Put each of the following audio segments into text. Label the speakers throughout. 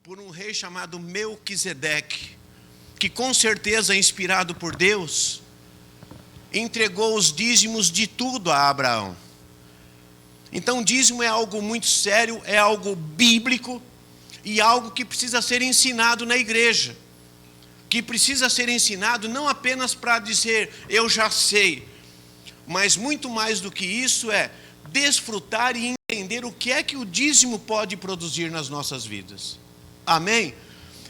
Speaker 1: por um rei chamado Melquisedeque, que com certeza, inspirado por Deus, entregou os dízimos de tudo a Abraão. Então, dízimo é algo muito sério, é algo bíblico e algo que precisa ser ensinado na igreja. Que precisa ser ensinado não apenas para dizer, eu já sei, mas muito mais do que isso é desfrutar e entender o que é que o dízimo pode produzir nas nossas vidas. Amém?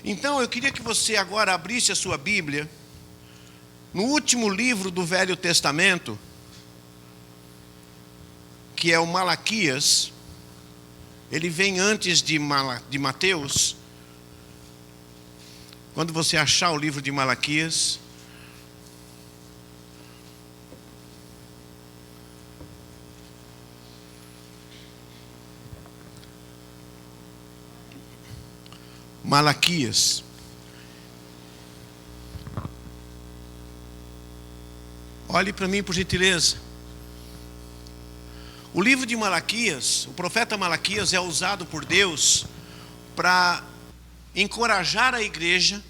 Speaker 1: Então, eu queria que você agora abrisse a sua Bíblia no último livro do Velho Testamento, que é o Malaquias. Ele vem antes de Mateus. Quando você achar o livro de Malaquias, Malaquias, olhe para mim por gentileza. O livro de Malaquias, o profeta Malaquias é usado por Deus para encorajar a igreja,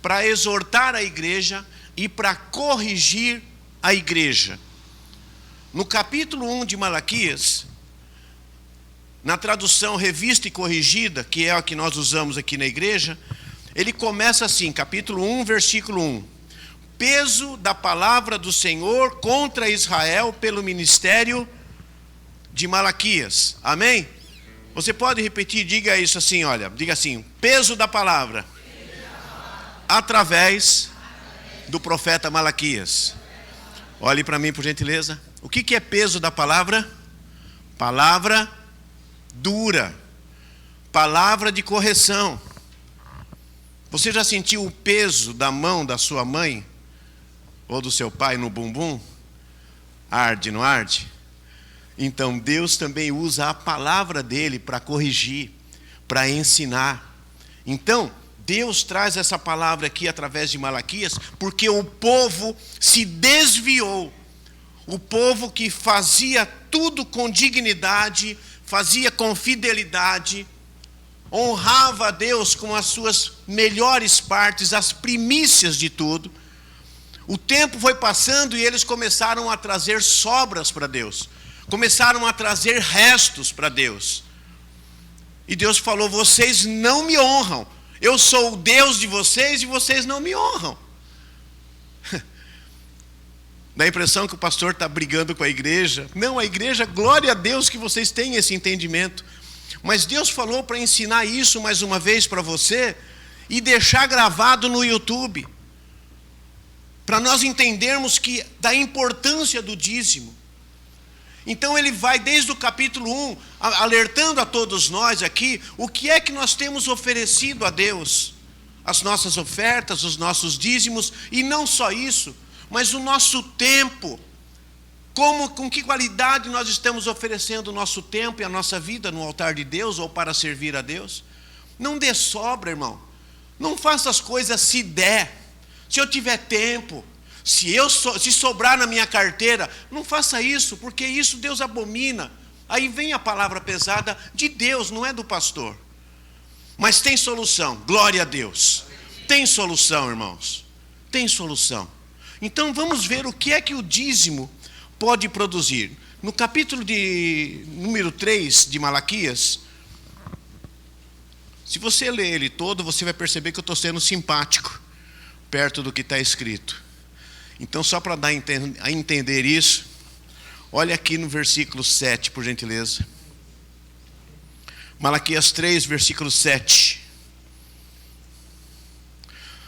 Speaker 1: para exortar a igreja e para corrigir a igreja. No capítulo 1 de Malaquias, na tradução revista e corrigida, que é a que nós usamos aqui na igreja, ele começa assim, capítulo 1, versículo 1. Peso da palavra do Senhor contra Israel pelo ministério de Malaquias. Amém? Você pode repetir, diga isso assim, olha, diga assim, peso da palavra através do profeta Malaquias. Olhe para mim por gentileza. O que é peso da palavra? Palavra dura, palavra de correção. Você já sentiu o peso da mão da sua mãe ou do seu pai no bumbum? Arde, não arde? Então Deus também usa a palavra dele para corrigir, para ensinar. Então Deus traz essa palavra aqui através de Malaquias, porque o povo se desviou. O povo que fazia tudo com dignidade, fazia com fidelidade, honrava a Deus com as suas melhores partes, as primícias de tudo. O tempo foi passando e eles começaram a trazer sobras para Deus. Começaram a trazer restos para Deus. E Deus falou, vocês não me honram. Eu sou o Deus de vocês e vocês não me honram. Dá a impressão que o pastor está brigando com a igreja. Não, a igreja, glória a Deus que vocês têm esse entendimento. Mas Deus falou para ensinar isso mais uma vez para você e deixar gravado no YouTube. Para nós entendermos da importância do dízimo. Então ele vai desde o capítulo 1, alertando a todos nós aqui, o que é que nós temos oferecido a Deus. As nossas ofertas, os nossos dízimos, e não só isso, mas o nosso tempo. Com que qualidade nós estamos oferecendo o nosso tempo e a nossa vida no altar de Deus ou para servir a Deus. Não dê sobra, irmão. Não faça as coisas se der. Se eu tiver tempo, se sobrar na minha carteira, não faça isso, porque isso Deus abomina. Aí vem a palavra pesada de Deus, não é do pastor. Mas tem solução, glória a Deus. Tem solução, irmãos. Tem solução. Então vamos ver o que é que o dízimo pode produzir. No capítulo de número 3 de Malaquias, se você ler ele todo, você vai perceber que eu estou sendo simpático, perto do que está escrito. Então, só para dar a entender isso, olha aqui no versículo 7, por gentileza. Malaquias 3, versículo 7.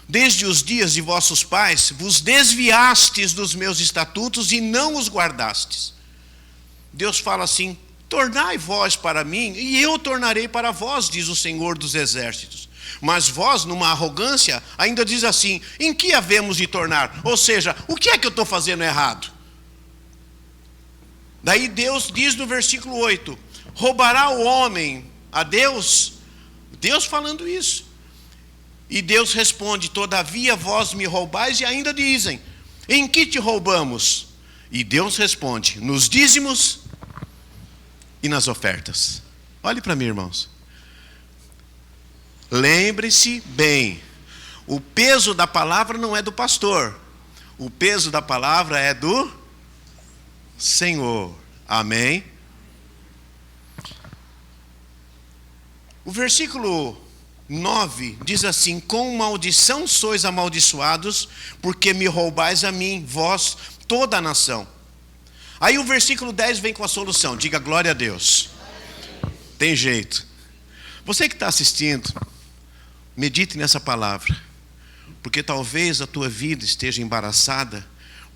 Speaker 1: Desde os dias de vossos pais, vos desviastes dos meus estatutos e não os guardastes. Deus fala assim, tornai vós para mim, e eu tornarei para vós, diz o Senhor dos Exércitos. Mas vós, numa arrogância, ainda diz assim, em que havemos de tornar? Ou seja, o que é que eu estou fazendo errado? Daí Deus diz no versículo 8, roubará o homem a Deus? Deus falando isso. E Deus responde, todavia vós me roubais, e ainda dizem, em que te roubamos? E Deus responde, nos dízimos e nas ofertas. Olhe para mim, irmãos. Lembre-se bem, o peso da palavra não é do pastor, o peso da palavra é do Senhor. Amém? O versículo 9 diz assim: com maldição sois amaldiçoados, porque me roubais a mim, vós, toda a nação. Aí o versículo 10 vem com a solução. Diga glória a Deus. Tem jeito. Você que está assistindo, medite nessa palavra, porque talvez a tua vida esteja embaraçada,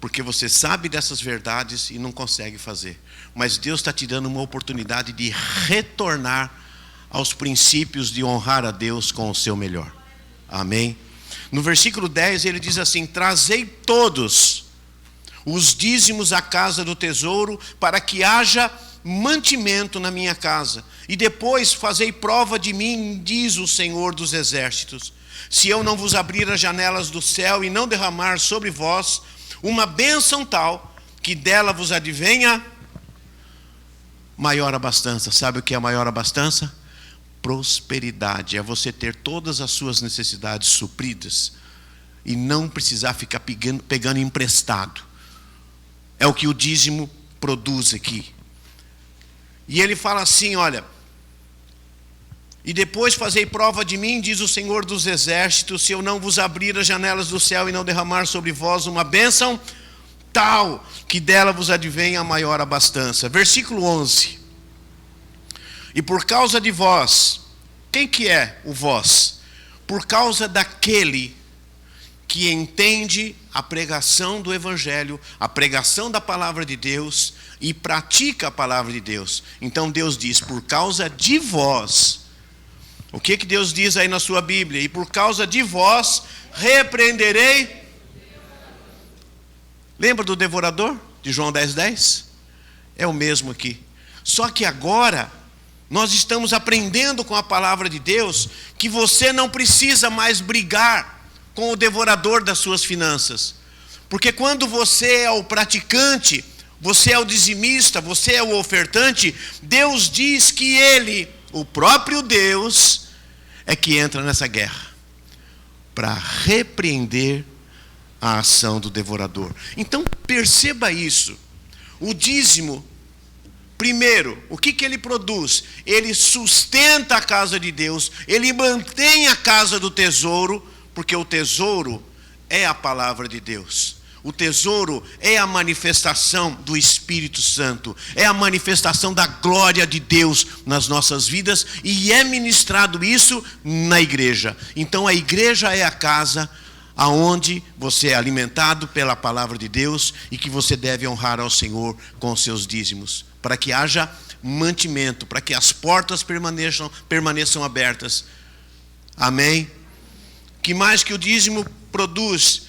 Speaker 1: porque você sabe dessas verdades e não consegue fazer. Mas Deus está te dando uma oportunidade de retornar aos princípios de honrar a Deus com o seu melhor. Amém? No versículo 10 ele diz assim: trazei todos os dízimos à casa do tesouro, para que haja mantimento na minha casa, e depois fazei prova de mim, diz o Senhor dos exércitos, se eu não vos abrir as janelas do céu e não derramar sobre vós uma bênção tal, que dela vos advenha maior abastança. Sabe o que é a maior abastança? Prosperidade. É você ter todas as suas necessidades supridas e não precisar ficar pegando emprestado. É o que o dízimo produz aqui. E ele fala assim, olha: e depois fazei prova de mim, diz o Senhor dos exércitos, se eu não vos abrir as janelas do céu e não derramar sobre vós uma bênção tal, que dela vos advenha a maior abastança. Versículo 11. E por causa de vós, quem que é o vós? Por causa daquele que entende a pregação do Evangelho, a pregação da palavra de Deus e pratica a palavra de Deus. Então Deus diz: por causa de vós. O que Deus diz aí na sua Bíblia? E por causa de vós repreenderei. Lembra do devorador de João 10:10? É o mesmo aqui. Só que agora nós estamos aprendendo com a palavra de Deus que você não precisa mais brigar com o devorador das suas finanças. Porque quando você é o praticante, você é o dizimista, você é o ofertante, Deus diz que Ele, o próprio Deus, é que entra nessa guerra para repreender a ação do devorador. Então perceba isso. O dízimo, primeiro, o que ele produz? Ele sustenta a casa de Deus, ele mantém a casa do tesouro, porque o tesouro é a palavra de Deus. O tesouro é a manifestação do Espírito Santo, é a manifestação da glória de Deus nas nossas vidas, e é ministrado isso na igreja. Então a igreja é a casa aonde você é alimentado pela palavra de Deus e que você deve honrar ao Senhor com os seus dízimos, para que haja mantimento, para que as portas permaneçam abertas. Amém? Que mais que o dízimo produz?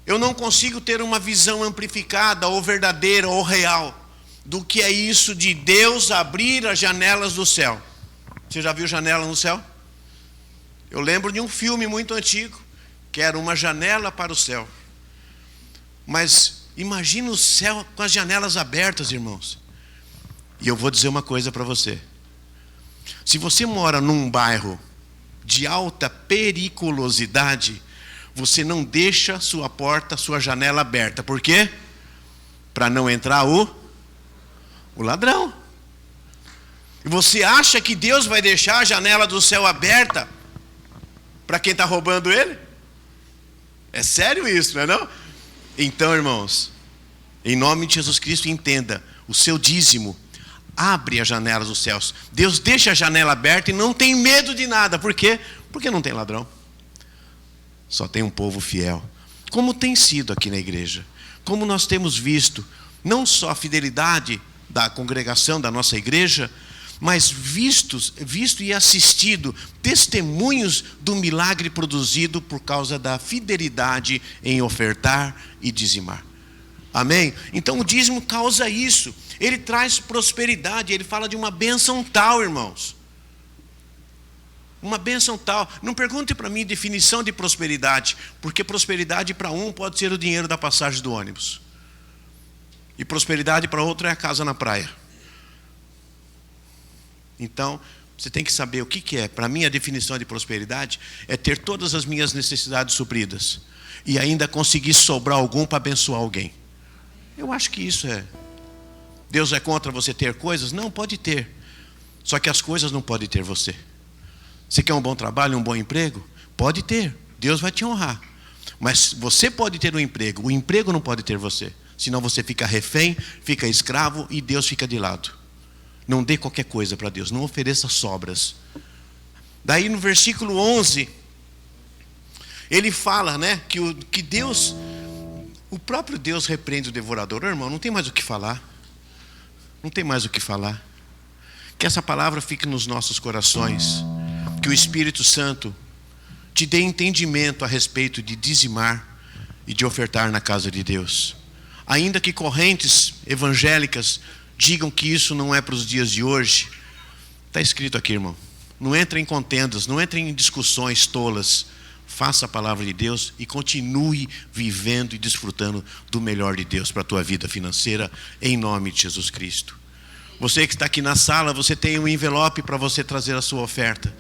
Speaker 1: Eu não consigo ter uma visão amplificada, ou verdadeira, ou real, do que é isso de Deus abrir as janelas do céu. Você já viu janela no céu? Eu lembro de um filme muito antigo, que era uma janela para o céu. Mas imagina o céu com as janelas abertas, irmãos. E eu vou dizer uma coisa para você. Se você mora num bairro de alta periculosidade, você não deixa sua porta, sua janela aberta. Por quê? Para não entrar o ladrão. E você acha que Deus vai deixar a janela do céu aberta para quem está roubando ele? É sério isso, não é não? Então, irmãos, em nome de Jesus Cristo, entenda: o seu dízimo abre as janelas dos céus. Deus deixa a janela aberta e não tem medo de nada. Por quê? Porque não tem ladrão. Só tem um povo fiel. Como tem sido aqui na igreja. Como nós temos visto, não só a fidelidade da congregação da nossa igreja, mas visto e assistido testemunhos do milagre produzido por causa da fidelidade em ofertar e dizimar. Amém? Então o dízimo causa isso. Ele traz prosperidade. Ele fala de uma bênção tal, irmãos. Uma bênção tal. Não pergunte para mim definição de prosperidade, porque prosperidade para um pode ser o dinheiro da passagem do ônibus, e prosperidade para outro é a casa na praia. Então, Você tem que saber o que é. Para mim, a definição de prosperidade é ter todas as minhas necessidades supridas e ainda conseguir sobrar algum para abençoar alguém. Eu acho que isso é. Deus é contra você ter coisas? Não, pode ter. Só que as coisas não podem ter você. Você quer um bom trabalho, um bom emprego? Pode ter. Deus vai te honrar. Mas você pode ter um emprego. O emprego não pode ter você. Senão você fica refém, fica escravo e Deus fica de lado. Não dê qualquer coisa para Deus. Não ofereça sobras. Daí no versículo 11, ele fala, né, que Deus, o próprio Deus repreende o devorador. Irmão, não tem mais o que falar. Não tem mais o que falar. Que essa palavra fique nos nossos corações. Que o Espírito Santo te dê entendimento a respeito de dizimar e de ofertar na casa de Deus. Ainda que correntes evangélicas digam que isso não é para os dias de hoje, está escrito aqui, irmão. Não entre em contendas, não entre em discussões tolas. Faça a palavra de Deus e continue vivendo e desfrutando do melhor de Deus para a tua vida financeira, em nome de Jesus Cristo. Você que está aqui na sala, você tem um envelope para você trazer a sua oferta.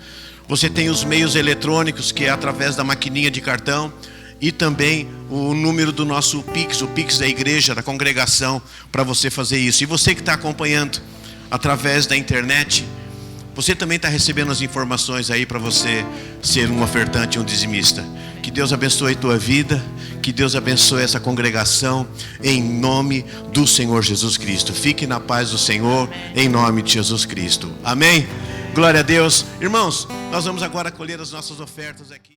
Speaker 1: Você tem os meios eletrônicos, que é através da maquininha de cartão, e também o número do nosso Pix, o Pix da igreja, da congregação, para você fazer isso. E você que está acompanhando através da internet, você também está recebendo as informações aí para você ser um ofertante, um dizimista. Que Deus abençoe a tua vida, que Deus abençoe essa congregação, em nome do Senhor Jesus Cristo. Fique na paz do Senhor, em nome de Jesus Cristo. Amém? Glória a Deus. Irmãos, nós vamos agora colher as nossas ofertas aqui.